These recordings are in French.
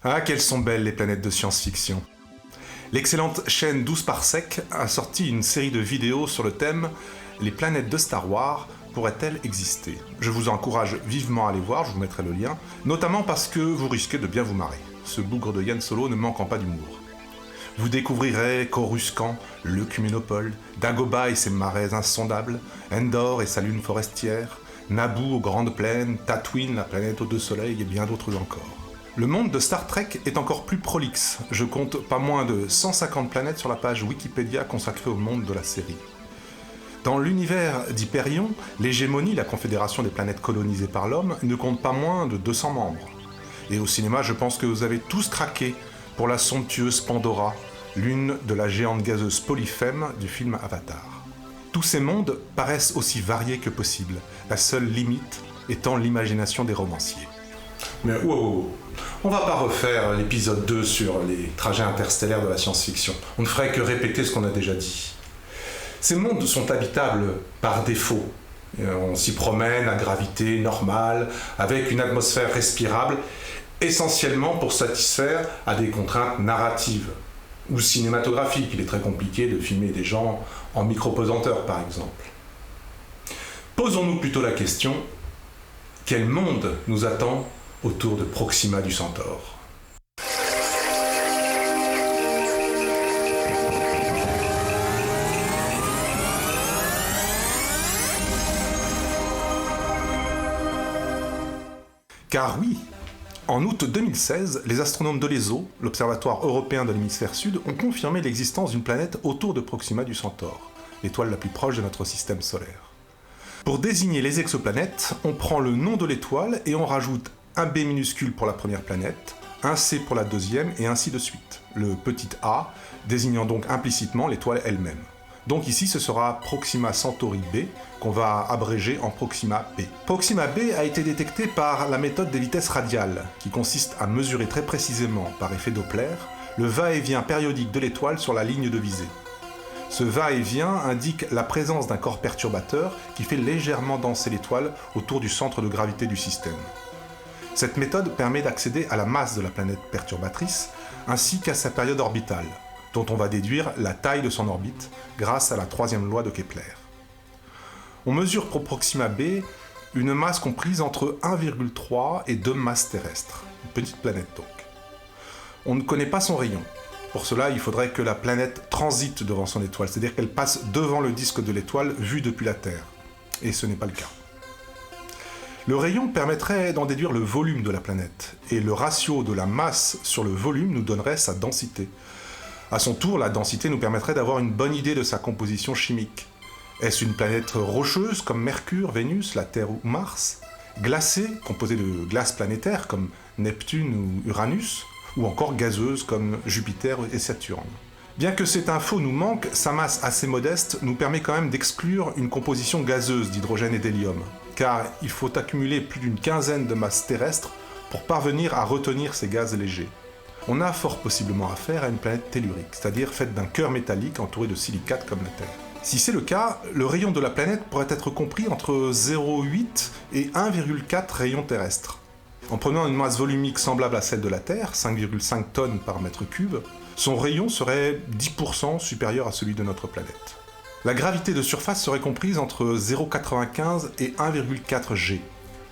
Ah, quelles sont belles les planètes de science-fiction. L'excellente chaîne 12 Parsec a sorti une série de vidéos sur le thème « Les planètes de Star Wars pourraient-elles exister ?» Je vous encourage vivement à aller voir, je vous mettrai le lien, notamment parce que vous risquez de bien vous marrer, ce bougre de Yann Solo ne manquant pas d'humour. Vous découvrirez Coruscant, l'Œcuménopole, Dagobah et ses marais insondables, Endor et sa lune forestière, Naboo aux grandes plaines, Tatooine, la planète aux deux soleils et bien d'autres encore. Le monde de Star Trek est encore plus prolixe, je compte pas moins de 150 planètes sur la page Wikipédia consacrée au monde de la série. Dans l'univers d'Hyperion, l'hégémonie, la confédération des planètes colonisées par l'homme, ne compte pas moins de 200 membres. Et au cinéma, je pense que vous avez tous craqué pour la somptueuse Pandora, l'une de la géante gazeuse Polyphème du film Avatar. Tous ces mondes paraissent aussi variés que possible, la seule limite étant l'imagination des romanciers. Mais wow, on va pas refaire l'épisode 2 sur les trajets interstellaires de la science-fiction. On ne ferait que répéter ce qu'on a déjà dit. Ces mondes sont habitables par défaut. On s'y promène à gravité normale, avec une atmosphère respirable, essentiellement pour satisfaire à des contraintes narratives ou cinématographiques. Il est très compliqué de filmer des gens en micropesanteur, par exemple. Posons-nous plutôt la question, quel monde nous attend autour de Proxima du Centaure? Car oui, en août 2016, les astronomes de l'ESO, l'Observatoire européen de l'hémisphère sud, ont confirmé l'existence d'une planète autour de Proxima du Centaure, l'étoile la plus proche de notre système solaire. Pour désigner les exoplanètes, on prend le nom de l'étoile et on rajoute un B minuscule pour la première planète, un C pour la deuxième et ainsi de suite. Le petit a désignant donc implicitement l'étoile elle-même. Donc ici ce sera Proxima Centauri B qu'on va abréger en Proxima B. Proxima B a été détecté par la méthode des vitesses radiales, qui consiste à mesurer très précisément, par effet Doppler, le va-et-vient périodique de l'étoile sur la ligne de visée. Ce va-et-vient indique la présence d'un corps perturbateur qui fait légèrement danser l'étoile autour du centre de gravité du système. Cette méthode permet d'accéder à la masse de la planète perturbatrice, ainsi qu'à sa période orbitale, dont on va déduire la taille de son orbite grâce à la troisième loi de Kepler. On mesure pour Proxima B une masse comprise entre 1,3 et 2 masses terrestres, une petite planète donc. On ne connaît pas son rayon. Pour cela, il faudrait que la planète transite devant son étoile, c'est-à-dire qu'elle passe devant le disque de l'étoile vu depuis la Terre. Et ce n'est pas le cas. Le rayon permettrait d'en déduire le volume de la planète, et le ratio de la masse sur le volume nous donnerait sa densité. À son tour, la densité nous permettrait d'avoir une bonne idée de sa composition chimique. Est-ce une planète rocheuse comme Mercure, Vénus, la Terre ou Mars? Glacée, composée de glace planétaire comme Neptune ou Uranus? Ou encore gazeuse comme Jupiter et Saturne? Bien que cette info nous manque, sa masse assez modeste nous permet quand même d'exclure une composition gazeuse d'hydrogène et d'hélium, car il faut accumuler plus d'une quinzaine de masses terrestres pour parvenir à retenir ces gaz légers. On a fort possiblement affaire à une planète tellurique, c'est-à-dire faite d'un cœur métallique entouré de silicates comme la Terre. Si c'est le cas, le rayon de la planète pourrait être compris entre 0,8 et 1,4 rayons terrestres. En prenant une masse volumique semblable à celle de la Terre, 5,5 tonnes par mètre cube, son rayon serait 10% supérieur à celui de notre planète. La gravité de surface serait comprise entre 0,95 et 1,4 G,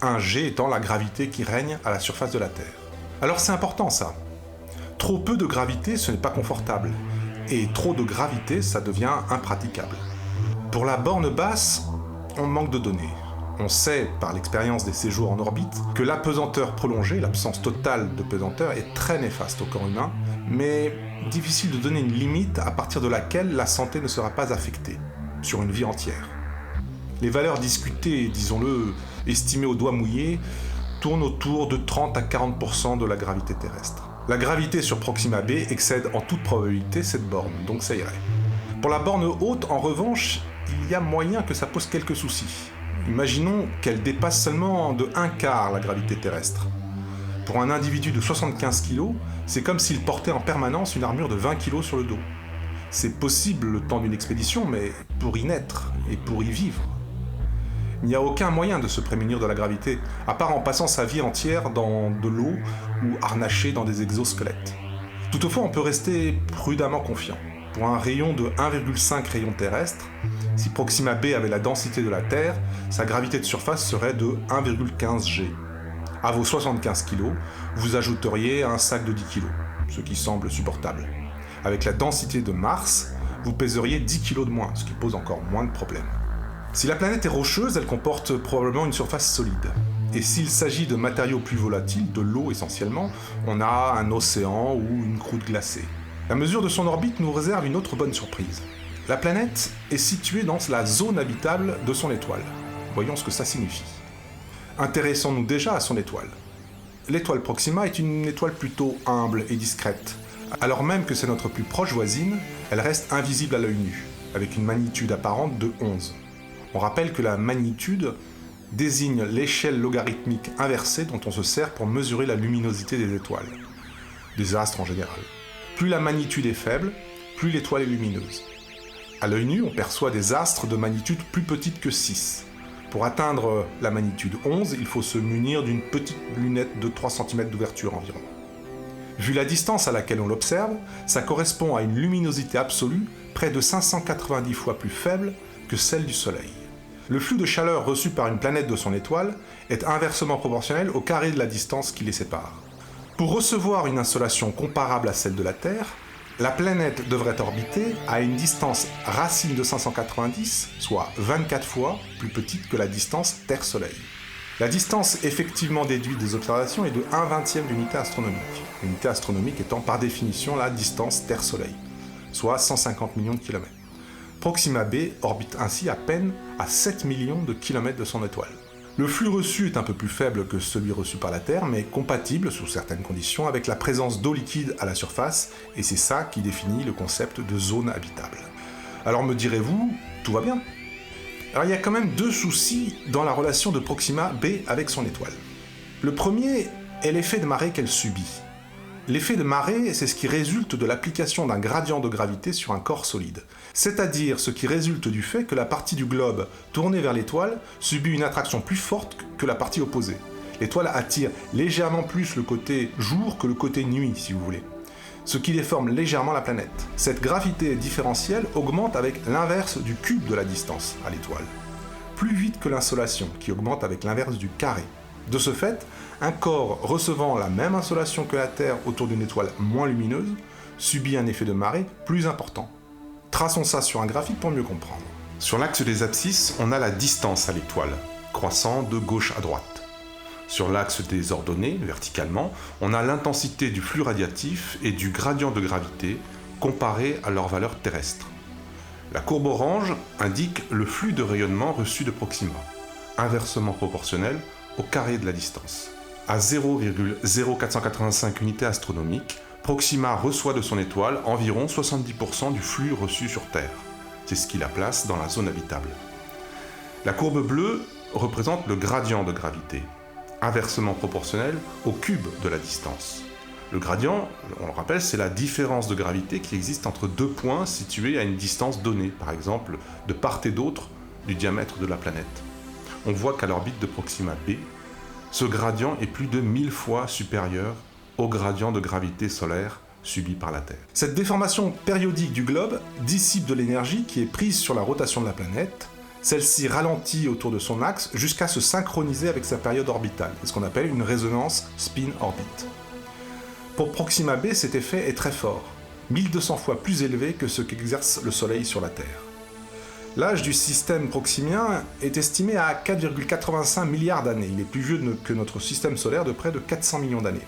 1 G étant la gravité qui règne à la surface de la Terre. Alors c'est important ça. Trop peu de gravité, ce n'est pas confortable, et trop de gravité, ça devient impraticable. Pour la borne basse, on manque de données. On sait, par l'expérience des séjours en orbite, que l'apesanteur prolongée, l'absence totale de pesanteur, est très néfaste au corps humain, mais difficile de donner une limite à partir de laquelle la santé ne sera pas affectée, sur une vie entière. Les valeurs discutées, disons-le, estimées au doigt mouillé, tournent autour de 30 à 40% de la gravité terrestre. La gravité sur Proxima B excède en toute probabilité cette borne, donc ça irait. Pour la borne haute, en revanche, il y a moyen que ça pose quelques soucis. Imaginons qu'elle dépasse seulement de 1/4 la gravité terrestre. Pour un individu de 75 kg, c'est comme s'il portait en permanence une armure de 20 kg sur le dos. C'est possible le temps d'une expédition, mais pour y naître et pour y vivre. Il n'y a aucun moyen de se prémunir de la gravité, à part en passant sa vie entière dans de l'eau ou harnaché dans des exosquelettes. Toutefois, on peut rester prudemment confiant. Pour un rayon de 1,5 rayon terrestre, si Proxima b avait la densité de la Terre, sa gravité de surface serait de 1,15 g. À vos 75 kg, vous ajouteriez un sac de 10 kg, ce qui semble supportable. Avec la densité de Mars, vous pèseriez 10 kg de moins, ce qui pose encore moins de problèmes. Si la planète est rocheuse, elle comporte probablement une surface solide. Et s'il s'agit de matériaux plus volatiles, de l'eau essentiellement, on a un océan ou une croûte glacée. La mesure de son orbite nous réserve une autre bonne surprise. La planète est située dans la zone habitable de son étoile. Voyons ce que ça signifie. Intéressons-nous déjà à son étoile. L'étoile Proxima est une étoile plutôt humble et discrète. Alors même que c'est notre plus proche voisine, elle reste invisible à l'œil nu, avec une magnitude apparente de 11. On rappelle que la magnitude désigne l'échelle logarithmique inversée dont on se sert pour mesurer la luminosité des étoiles, des astres en général. Plus la magnitude est faible, plus l'étoile est lumineuse. À l'œil nu, on perçoit des astres de magnitude plus petite que 6. Pour atteindre la magnitude 11, il faut se munir d'une petite lunette de 3 cm d'ouverture environ. Vu la distance à laquelle on l'observe, ça correspond à une luminosité absolue près de 590 fois plus faible que celle du Soleil. Le flux de chaleur reçu par une planète de son étoile est inversement proportionnel au carré de la distance qui les sépare. Pour recevoir une insolation comparable à celle de la Terre, la planète devrait orbiter à une distance racine de 590, soit 24 fois plus petite que la distance Terre-Soleil. La distance effectivement déduite des observations est de 1/20 d'unité astronomique. L'unité astronomique étant par définition la distance Terre-Soleil, soit 150 millions de kilomètres. Proxima b orbite ainsi à peine à 7 millions de kilomètres de son étoile. Le flux reçu est un peu plus faible que celui reçu par la Terre, mais compatible, sous certaines conditions, avec la présence d'eau liquide à la surface, et c'est ça qui définit le concept de zone habitable. Alors me direz-vous, tout va bien ? Alors il y a quand même 2 soucis dans la relation de Proxima b avec son étoile. Le premier est l'effet de marée qu'elle subit. L'effet de marée, c'est ce qui résulte de l'application d'un gradient de gravité sur un corps solide, c'est-à-dire ce qui résulte du fait que la partie du globe tournée vers l'étoile subit une attraction plus forte que la partie opposée. L'étoile attire légèrement plus le côté jour que le côté nuit, si vous voulez, ce qui déforme légèrement la planète. Cette gravité différentielle augmente avec l'inverse du cube de la distance à l'étoile, plus vite que l'insolation, qui augmente avec l'inverse du carré. De ce fait, un corps recevant la même insolation que la Terre autour d'une étoile moins lumineuse subit un effet de marée plus important. Traçons ça sur un graphique pour mieux comprendre. Sur l'axe des abscisses, on a la distance à l'étoile, croissant de gauche à droite. Sur l'axe des ordonnées, verticalement, on a l'intensité du flux radiatif et du gradient de gravité comparé à leur valeur terrestre. La courbe orange indique le flux de rayonnement reçu de Proxima, inversement proportionnel au carré de la distance. À 0,0485 unités astronomiques, Proxima reçoit de son étoile environ 70% du flux reçu sur Terre. C'est ce qui la place dans la zone habitable. La courbe bleue représente le gradient de gravité, inversement proportionnel au cube de la distance. Le gradient, on le rappelle, c'est la différence de gravité qui existe entre 2 points situés à une distance donnée, par exemple de part et d'autre du diamètre de la planète. On voit qu'à l'orbite de Proxima b, ce gradient est plus de 1000 fois supérieur au gradient de gravité solaire subi par la Terre. Cette déformation périodique du globe dissipe de l'énergie qui est prise sur la rotation de la planète. Celle-ci ralentit autour de son axe jusqu'à se synchroniser avec sa période orbitale, c'est ce qu'on appelle une résonance spin-orbite. Pour Proxima b, cet effet est très fort, 1200 fois plus élevé que ce qu'exerce le Soleil sur la Terre. L'âge du système proximien est estimé à 4,85 milliards d'années. Il est plus vieux que notre système solaire de près de 400 millions d'années.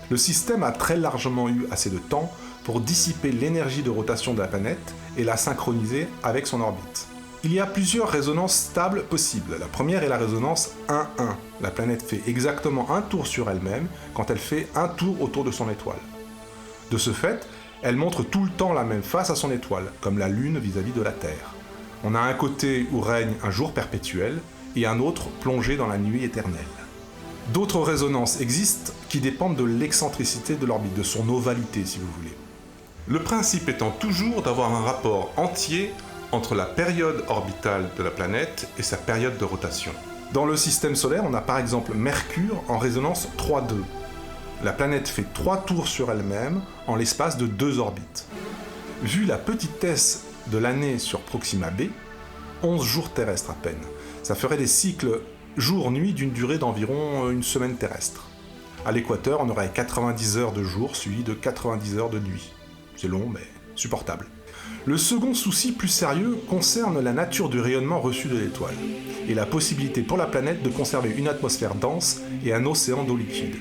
Le système a très largement eu assez de temps pour dissiper l'énergie de rotation de la planète et la synchroniser avec son orbite. Il y a plusieurs résonances stables possibles. La première est la résonance 1-1. La planète fait exactement un tour sur elle-même quand elle fait un tour autour de son étoile. De ce fait, elle montre tout le temps la même face à son étoile, comme la Lune vis-à-vis de la Terre. On a un côté où règne un jour perpétuel et un autre plongé dans la nuit éternelle. D'autres résonances existent qui dépendent de l'excentricité de l'orbite, de son ovalité si vous voulez. Le principe étant toujours d'avoir un rapport entier entre la période orbitale de la planète et sa période de rotation. Dans le système solaire, on a par exemple Mercure en résonance 3,2. La planète fait 3 tours sur elle-même en l'espace de 2 orbites. Vu la petitesse de l'année sur Proxima b, 11 jours terrestres à peine. Ça ferait des cycles jour-nuit d'une durée d'environ une semaine terrestre. À l'équateur, on aurait 90 heures de jour suivi de 90 heures de nuit. C'est long, mais supportable. Le second souci plus sérieux concerne la nature du rayonnement reçu de l'étoile, et la possibilité pour la planète de conserver une atmosphère dense et un océan d'eau liquide.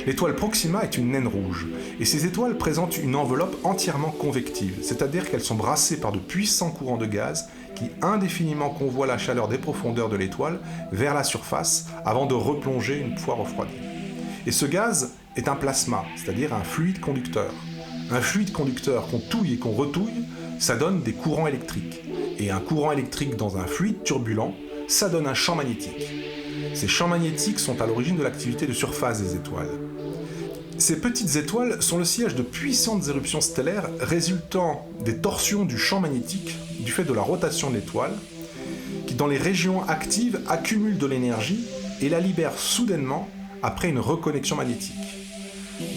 L'étoile Proxima est une naine rouge, et ces étoiles présentent une enveloppe entièrement convective, c'est-à-dire qu'elles sont brassées par de puissants courants de gaz qui indéfiniment convoient la chaleur des profondeurs de l'étoile vers la surface avant de replonger une fois refroidie. Et ce gaz est un plasma, c'est-à-dire un fluide conducteur. Un fluide conducteur qu'on touille et qu'on retouille, ça donne des courants électriques. Et un courant électrique dans un fluide turbulent, ça donne un champ magnétique. Ces champs magnétiques sont à l'origine de l'activité de surface des étoiles. Ces petites étoiles sont le siège de puissantes éruptions stellaires résultant des torsions du champ magnétique du fait de la rotation de l'étoile, qui dans les régions actives accumulent de l'énergie et la libèrent soudainement après une reconnexion magnétique.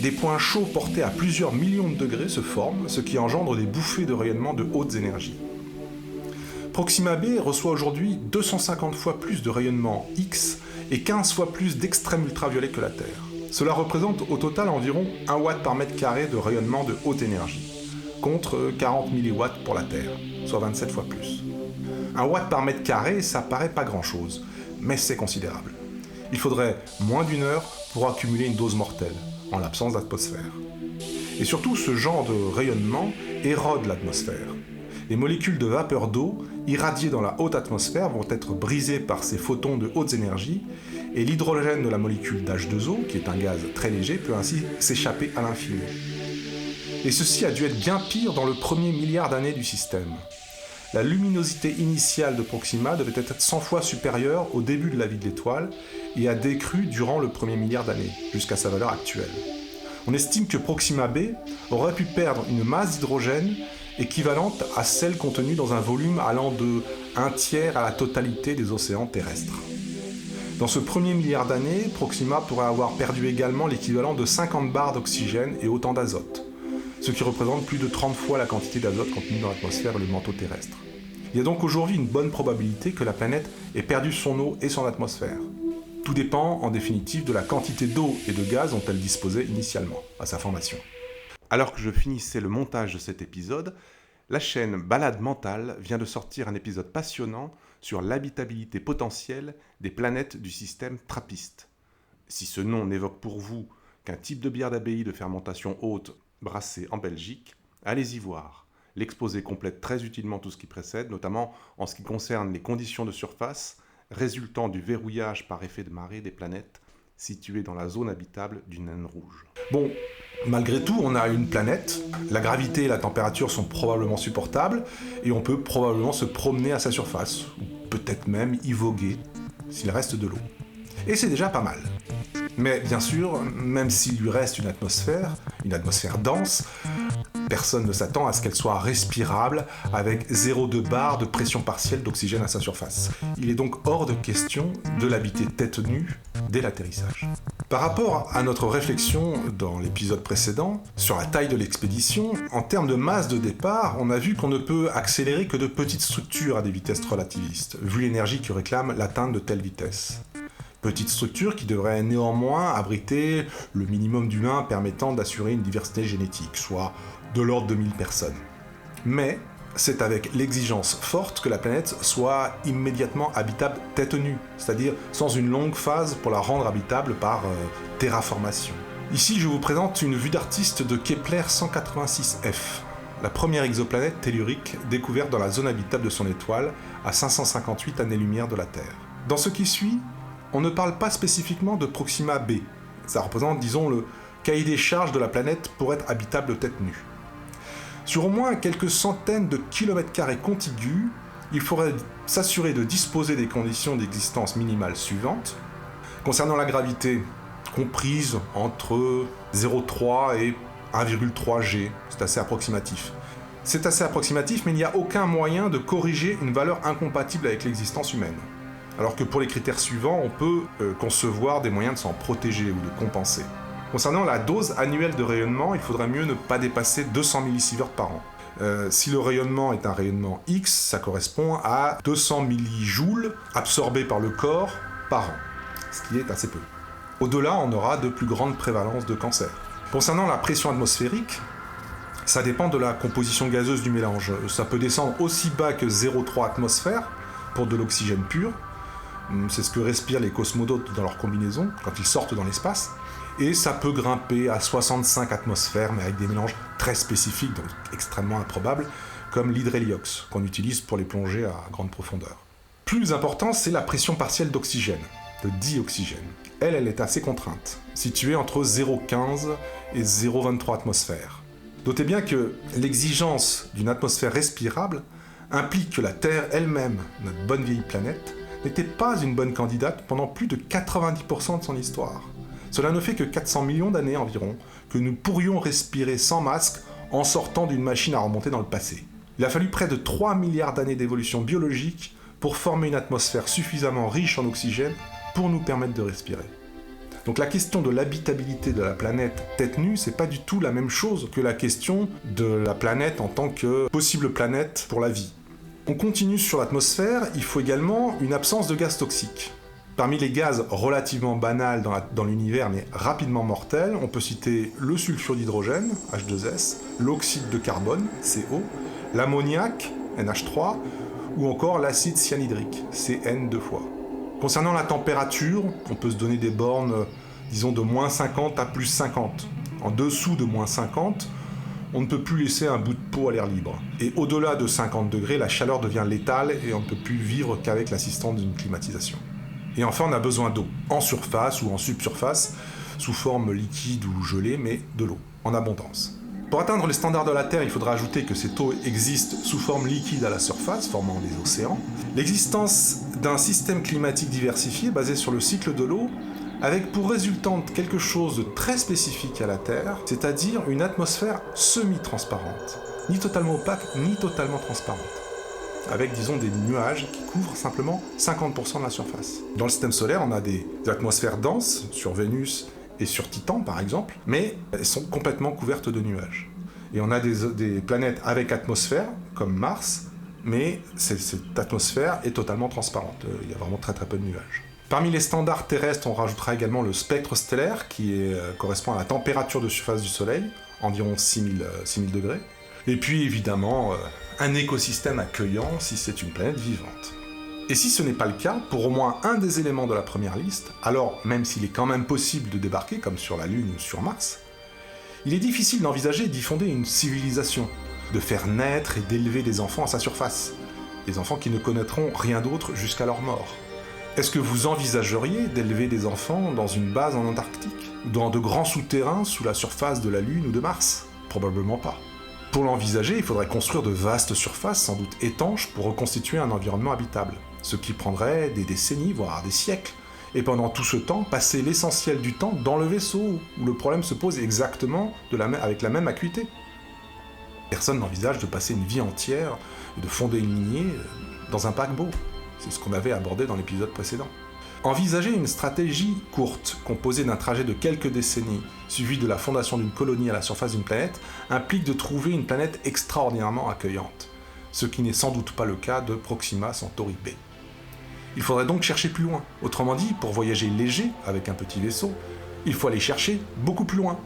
Des points chauds portés à plusieurs millions de degrés se forment, ce qui engendre des bouffées de rayonnement de hautes énergies. Proxima b reçoit aujourd'hui 250 fois plus de rayonnement X et 15 fois plus d'extrême ultraviolet que la Terre. Cela représente au total environ 1 watt par mètre carré de rayonnement de haute énergie, contre 40 milliwatts pour la Terre, soit 27 fois plus. 1 watt par mètre carré, ça paraît pas grand-chose, mais c'est considérable. Il faudrait moins d'1 heure pour accumuler une dose mortelle, en l'absence d'atmosphère. Et surtout, ce genre de rayonnement érode l'atmosphère. Les molécules de vapeur d'eau, irradiées dans la haute atmosphère, vont être brisées par ces photons de hautes énergies, et l'hydrogène de la molécule d'H2O, qui est un gaz très léger, peut ainsi s'échapper à l'infini. Et ceci a dû être bien pire dans le premier milliard d'années du système. La luminosité initiale de Proxima devait être 100 fois supérieure au début de la vie de l'étoile et a décru durant le premier milliard d'années, jusqu'à sa valeur actuelle. On estime que Proxima b aurait pu perdre une masse d'hydrogène équivalente à celle contenue dans un volume allant de 1/3 à la totalité des océans terrestres. Dans ce premier milliard d'années, Proxima pourrait avoir perdu également l'équivalent de 50 bars d'oxygène et autant d'azote, ce qui représente plus de 30 fois la quantité d'azote contenue dans l'atmosphère et le manteau terrestre. Il y a donc aujourd'hui une bonne probabilité que la planète ait perdu son eau et son atmosphère. Tout dépend, en définitive, de la quantité d'eau et de gaz dont elle disposait initialement, à sa formation. Alors que je finissais le montage de cet épisode, la chaîne Balade Mentale vient de sortir un épisode passionnant sur l'habitabilité potentielle des planètes du système TRAPPIST. Si ce nom n'évoque pour vous qu'un type de bière d'abbaye de fermentation haute brassée en Belgique, allez-y voir. L'exposé complète très utilement tout ce qui précède, notamment en ce qui concerne les conditions de surface résultant du verrouillage par effet de marée des planètes situées dans la zone habitable d'une naine rouge. Bon, malgré tout, on a une planète, la gravité et la température sont probablement supportables, et on peut probablement se promener à sa surface, ou peut-être même y voguer, s'il reste de l'eau. Et c'est déjà pas mal. Mais bien sûr, même s'il lui reste une atmosphère dense, personne ne s'attend à ce qu'elle soit respirable avec 0,2 bar de pression partielle d'oxygène à sa surface. Il est donc hors de question de l'habiter tête nue dès l'atterrissage. Par rapport à notre réflexion dans l'épisode précédent sur la taille de l'expédition, en termes de masse de départ, on a vu qu'on ne peut accélérer que de petites structures à des vitesses relativistes, vu l'énergie que réclame l'atteinte de telles vitesses. Petite structure qui devrait néanmoins abriter le minimum d'humains permettant d'assurer une diversité génétique, soit de l'ordre de 1000 personnes. Mais c'est avec l'exigence forte que la planète soit immédiatement habitable tête nue, c'est-à-dire sans une longue phase pour la rendre habitable par terraformation. Ici, je vous présente une vue d'artiste de Kepler 186f, la première exoplanète tellurique découverte dans la zone habitable de son étoile, à 558 années-lumière de la Terre. Dans ce qui suit, on ne parle pas spécifiquement de Proxima b. Ça représente, disons, le cahier des charges de la planète pour être habitable tête nue. Sur au moins quelques centaines de kilomètres carrés contigus, il faudrait s'assurer de disposer des conditions d'existence minimales suivantes. Concernant la gravité, comprise entre 0,3 et 1,3 G, c'est assez approximatif. C'est assez approximatif, mais il n'y a aucun moyen de corriger une valeur incompatible avec l'existence humaine. Alors que pour les critères suivants, on peut concevoir des moyens de s'en protéger ou de compenser. Concernant la dose annuelle de rayonnement, il faudrait mieux ne pas dépasser 200 millisieverts par an. Si le rayonnement est un rayonnement X, ça correspond à 200 millijoules absorbés par le corps par an, ce qui est assez peu. Au-delà, on aura de plus grandes prévalences de cancer. Concernant la pression atmosphérique, ça dépend de la composition gazeuse du mélange. Ça peut descendre aussi bas que 0,3 atmosphères pour de l'oxygène pur. C'est ce que respirent les cosmonautes dans leur combinaison quand ils sortent dans l'espace. Et ça peut grimper à 65 atmosphères, mais avec des mélanges très spécifiques, donc extrêmement improbables, comme l'hydréliox, qu'on utilise pour les plongées à grande profondeur. Plus important, c'est la pression partielle d'oxygène, de dioxygène. Elle est assez contrainte, située entre 0,15 et 0,23 atmosphères. Notez bien que l'exigence d'une atmosphère respirable implique que la Terre elle-même, notre bonne vieille planète, n'était pas une bonne candidate pendant plus de 90% de son histoire. Cela ne fait que 400 millions d'années environ que nous pourrions respirer sans masque en sortant d'une machine à remonter dans le passé. Il a fallu près de 3 milliards d'années d'évolution biologique pour former une atmosphère suffisamment riche en oxygène pour nous permettre de respirer. Donc la question de l'habitabilité de la planète tête nue, c'est pas du tout la même chose que la question de la planète en tant que possible planète pour la vie. On continue sur l'atmosphère, il faut également une absence de gaz toxiques. Parmi les gaz relativement banals dans l'univers mais rapidement mortels, on peut citer le sulfure d'hydrogène, H2S, l'oxyde de carbone, CO, l'ammoniac, NH3, ou encore l'acide cyanhydrique, CN 2 fois. Concernant la température, on peut se donner des bornes, disons de moins 50 à plus 50. En dessous de moins 50, on ne peut plus laisser un bout de peau à l'air libre. Et au-delà de 50 degrés, la chaleur devient létale et on ne peut plus vivre qu'avec l'assistance d'une climatisation. Et enfin, on a besoin d'eau, en surface ou en subsurface, sous forme liquide ou gelée, mais de l'eau, en abondance. Pour atteindre les standards de la Terre, il faudra ajouter que cette eau existe sous forme liquide à la surface, formant les océans. L'existence d'un système climatique diversifié basé sur le cycle de l'eau, avec pour résultante quelque chose de très spécifique à la Terre, c'est-à-dire une atmosphère semi-transparente, ni totalement opaque, ni totalement transparente, avec, disons, des nuages qui couvrent simplement 50% de la surface. Dans le système solaire, on a des atmosphères denses, sur Vénus et sur Titan par exemple, mais elles sont complètement couvertes de nuages. Et on a des planètes avec atmosphère, comme Mars, mais cette atmosphère est totalement transparente, il y a vraiment très très peu de nuages. Parmi les standards terrestres, on rajoutera également le spectre stellaire, qui correspond à la température de surface du Soleil, environ 6000 degrés. Et puis évidemment, un écosystème accueillant si c'est une planète vivante. Et si ce n'est pas le cas, pour au moins un des éléments de la première liste, alors même s'il est quand même possible de débarquer, comme sur la Lune ou sur Mars, il est difficile d'envisager d'y fonder une civilisation, de faire naître et d'élever des enfants à sa surface, des enfants qui ne connaîtront rien d'autre jusqu'à leur mort. Est-ce que vous envisageriez d'élever des enfants dans une base en Antarctique, dans de grands souterrains sous la surface de la Lune ou de Mars? Probablement pas. Pour l'envisager, il faudrait construire de vastes surfaces, sans doute étanches, pour reconstituer un environnement habitable, ce qui prendrait des décennies, voire des siècles, et pendant tout ce temps, passer l'essentiel du temps dans le vaisseau, où le problème se pose exactement avec la même acuité. Personne n'envisage de passer une vie entière et de fonder une lignée dans un paquebot. C'est ce qu'on avait abordé dans l'épisode précédent. Envisager une stratégie courte, composée d'un trajet de quelques décennies, suivi de la fondation d'une colonie à la surface d'une planète, implique de trouver une planète extraordinairement accueillante, ce qui n'est sans doute pas le cas de Proxima Centauri b. Il faudrait donc chercher plus loin. Autrement dit, pour voyager léger, avec un petit vaisseau, il faut aller chercher beaucoup plus loin.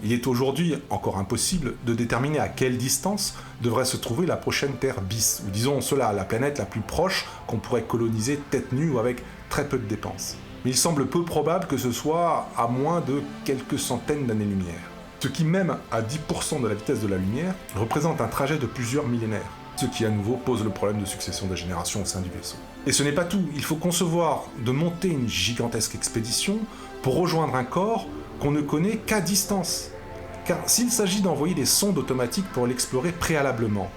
Il est aujourd'hui encore impossible de déterminer à quelle distance devrait se trouver la prochaine Terre bis, ou disons cela, la planète la plus proche qu'on pourrait coloniser tête nue ou avec très peu de dépenses. Mais il semble peu probable que ce soit à moins de quelques centaines d'années-lumière. Ce qui, même à 10% de la vitesse de la lumière, représente un trajet de plusieurs millénaires. Ce qui à nouveau pose le problème de succession de générations au sein du vaisseau. Et ce n'est pas tout, il faut concevoir de monter une gigantesque expédition pour rejoindre un corps qu'on ne connaît qu'à distance. Car s'il s'agit d'envoyer des sondes automatiques pour l'explorer préalablement,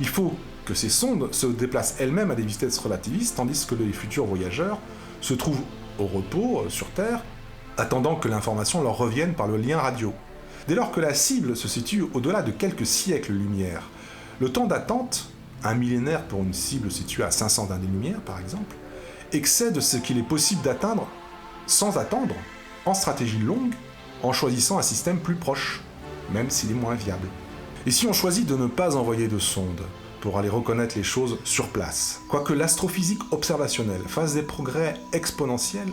il faut que ces sondes se déplacent elles-mêmes à des vitesses relativistes, tandis que les futurs voyageurs se trouvent au repos sur Terre, attendant que l'information leur revienne par le lien radio. Dès lors que la cible se situe au-delà de quelques siècles-lumière, le temps d'attente, un millénaire pour une cible située à 500 années-lumière par exemple, excède ce qu'il est possible d'atteindre sans attendre, en stratégie longue, en choisissant un système plus proche, même s'il est moins viable. Et si on choisit de ne pas envoyer de sonde pour aller reconnaître les choses sur place, quoique l'astrophysique observationnelle fasse des progrès exponentiels,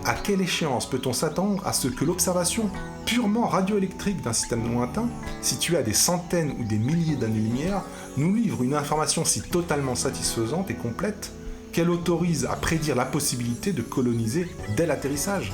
à quelle échéance peut-on s'attendre à ce que l'observation purement radioélectrique d'un système lointain, situé à des centaines ou des milliers d'années-lumière, nous livre une information si totalement satisfaisante et complète qu'elle autorise à prédire la possibilité de coloniser dès l'atterrissage?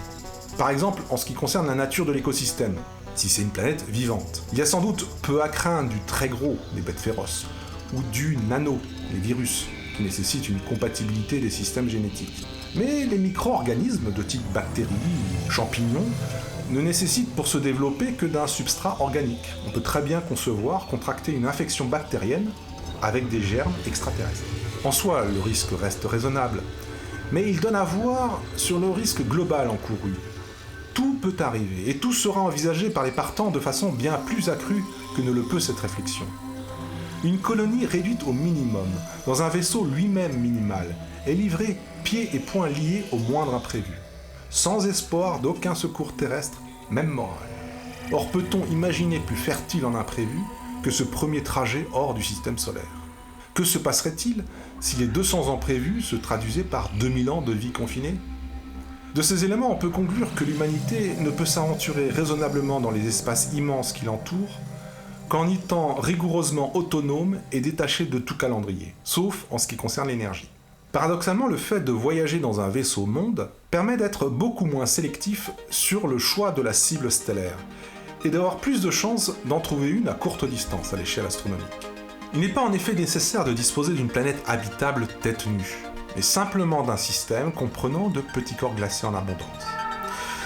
Par exemple, en ce qui concerne la nature de l'écosystème, si c'est une planète vivante. Il y a sans doute peu à craindre du très gros, les bêtes féroces, ou du nano, les virus, qui nécessitent une compatibilité des systèmes génétiques. Mais les micro-organismes de type bactéries ou champignons ne nécessitent pour se développer que d'un substrat organique. On peut très bien concevoir contracter une infection bactérienne avec des germes extraterrestres. En soi, le risque reste raisonnable, mais il donne à voir sur le risque global encouru. Tout peut arriver, et tout sera envisagé par les partants de façon bien plus accrue que ne le peut cette réflexion. Une colonie réduite au minimum, dans un vaisseau lui-même minimal, est livrée pieds et poings liés au moindre imprévu, sans espoir d'aucun secours terrestre, même moral. Or peut-on imaginer plus fertile en imprévu que ce premier trajet hors du système solaire? Que se passerait-il si les 200 ans prévus se traduisaient par 2000 ans de vie confinée? De ces éléments, on peut conclure que l'humanité ne peut s'aventurer raisonnablement dans les espaces immenses qui l'entourent qu'en étant rigoureusement autonome et détaché de tout calendrier, sauf en ce qui concerne l'énergie. Paradoxalement, le fait de voyager dans un vaisseau-monde permet d'être beaucoup moins sélectif sur le choix de la cible stellaire et d'avoir plus de chances d'en trouver une à courte distance à l'échelle astronomique. Il n'est pas en effet nécessaire de disposer d'une planète habitable tête nue, mais simplement d'un système comprenant de petits corps glacés en abondance.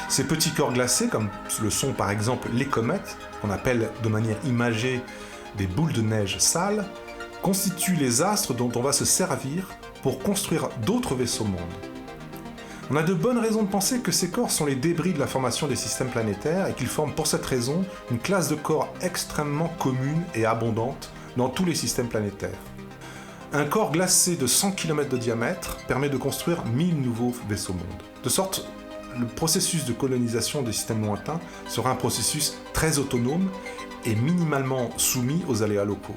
Ces petits corps glacés, comme le sont par exemple les comètes, qu'on appelle de manière imagée des boules de neige sales, constituent les astres dont on va se servir pour construire d'autres vaisseaux-mondes. On a de bonnes raisons de penser que ces corps sont les débris de la formation des systèmes planétaires et qu'ils forment pour cette raison une classe de corps extrêmement commune et abondante dans tous les systèmes planétaires. Un corps glacé de 100 km de diamètre permet de construire 1000 nouveaux vaisseaux-mondes. De sorte, le processus de colonisation des systèmes lointains sera un processus très autonome et minimalement soumis aux aléas locaux.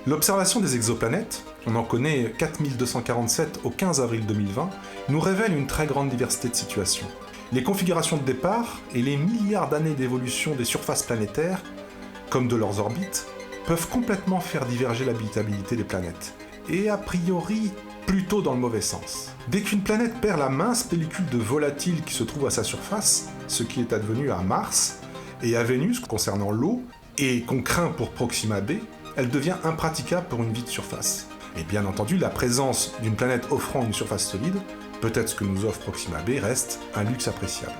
L'observation des exoplanètes, on en connaît 4247 au 15 avril 2020, nous révèle une très grande diversité de situations. Les configurations de départ et les milliards d'années d'évolution des surfaces planétaires, comme de leurs orbites, peuvent complètement faire diverger l'habitabilité des planètes, et a priori plutôt dans le mauvais sens. Dès qu'une planète perd la mince pellicule de volatile qui se trouve à sa surface, ce qui est advenu à Mars et à Vénus concernant l'eau, et qu'on craint pour Proxima b, elle devient impraticable pour une vie de surface. Et bien entendu, la présence d'une planète offrant une surface solide, peut-être ce que nous offre Proxima b, reste un luxe appréciable.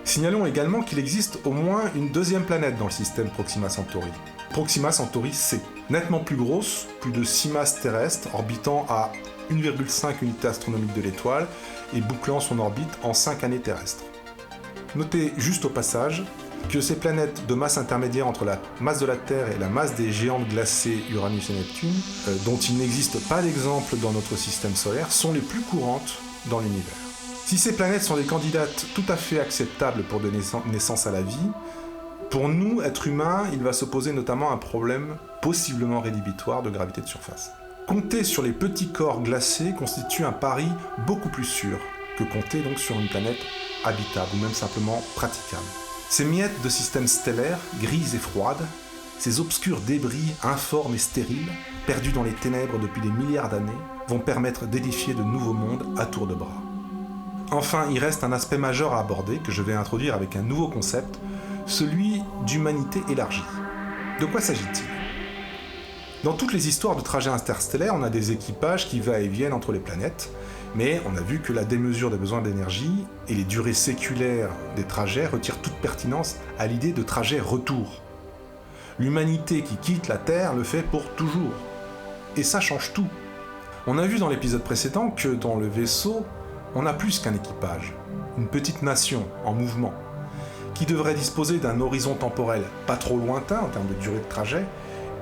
Signalons également qu'il existe au moins une deuxième planète dans le système Proxima Centauri, Proxima Centauri c, nettement plus grosse, plus de 6 masses terrestres, orbitant à 1,5 unité astronomique de l'étoile et bouclant son orbite en 5 années terrestres. Notez juste au passage que ces planètes de masse intermédiaire entre la masse de la Terre et la masse des géantes glacées Uranus et Neptune, dont il n'existe pas d'exemple dans notre système solaire, sont les plus courantes dans l'univers. Si ces planètes sont des candidates tout à fait acceptables pour donner naissance à la vie, pour nous, êtres humains, il va se poser notamment un problème possiblement rédhibitoire de gravité de surface. Compter sur les petits corps glacés constitue un pari beaucoup plus sûr que compter donc sur une planète habitable ou même simplement praticable. Ces miettes de systèmes stellaires, grises et froides, ces obscurs débris informes et stériles, perdus dans les ténèbres depuis des milliards d'années, vont permettre d'édifier de nouveaux mondes à tour de bras. Enfin, il reste un aspect majeur à aborder que je vais introduire avec un nouveau concept, celui d'humanité élargie. De quoi s'agit-il ? Dans toutes les histoires de trajets interstellaires, on a des équipages qui va et viennent entre les planètes, mais on a vu que la démesure des besoins d'énergie et les durées séculaires des trajets retirent toute pertinence à l'idée de trajet retour. L'humanité qui quitte la Terre le fait pour toujours. Et ça change tout. On a vu dans l'épisode précédent que dans le vaisseau, on a plus qu'un équipage, une petite nation en mouvement, qui devrait disposer d'un horizon temporel pas trop lointain en termes de durée de trajet,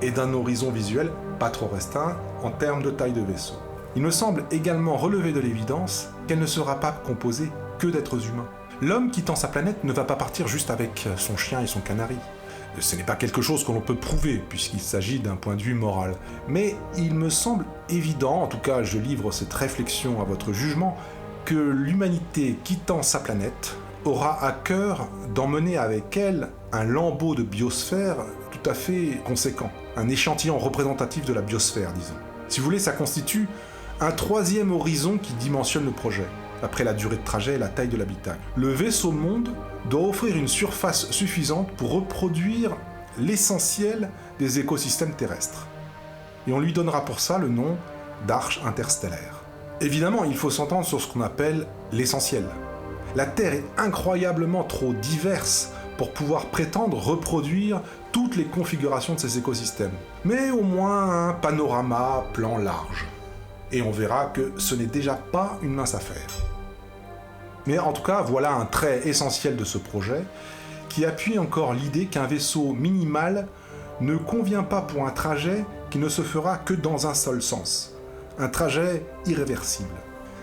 et d'un horizon visuel pas trop restreint en termes de taille de vaisseau. Il me semble également relever de l'évidence qu'elle ne sera pas composée que d'êtres humains. L'homme quittant sa planète ne va pas partir juste avec son chien et son canari. Ce n'est pas quelque chose que l'on peut prouver, puisqu'il s'agit d'un point de vue moral. Mais il me semble évident, en tout cas je livre cette réflexion à votre jugement, que l'humanité quittant sa planète aura à cœur d'emmener avec elle un lambeau de biosphère tout à fait conséquent, un échantillon représentatif de la biosphère, disons. Si vous voulez, ça constitue un troisième horizon qui dimensionne le projet, après la durée de trajet et la taille de l'habitacle. Le vaisseau monde doit offrir une surface suffisante pour reproduire l'essentiel des écosystèmes terrestres. Et on lui donnera pour ça le nom d'arche interstellaire. Évidemment, il faut s'entendre sur ce qu'on appelle l'essentiel. La Terre est incroyablement trop diverse pour pouvoir prétendre reproduire toutes les configurations de ces écosystèmes. Mais au moins un panorama plan large. Et on verra que ce n'est déjà pas une mince affaire. Mais en tout cas, voilà un trait essentiel de ce projet qui appuie encore l'idée qu'un vaisseau minimal ne convient pas pour un trajet qui ne se fera que dans un seul sens. Un trajet irréversible.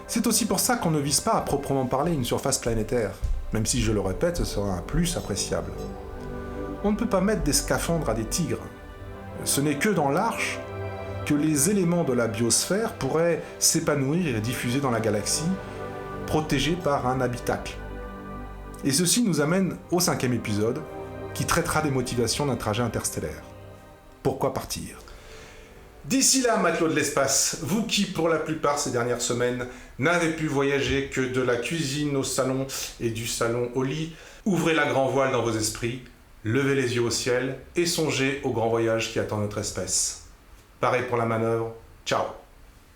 C'est aussi pour ça qu'on ne vise pas à proprement parler une surface planétaire, même si, je le répète, ce sera un plus appréciable. On ne peut pas mettre des scaphandres à des tigres. Ce n'est que dans l'arche que les éléments de la biosphère pourraient s'épanouir et diffuser dans la galaxie, protégés par un habitacle. Et ceci nous amène au 5e épisode, qui traitera des motivations d'un trajet interstellaire. Pourquoi partir ? D'ici là, matelots de l'espace, vous qui, pour la plupart ces dernières semaines, n'avez pu voyager que de la cuisine au salon et du salon au lit, ouvrez la grand voile dans vos esprits, levez les yeux au ciel et songez au grand voyage qui attend notre espèce. Pareil pour la manœuvre, ciao.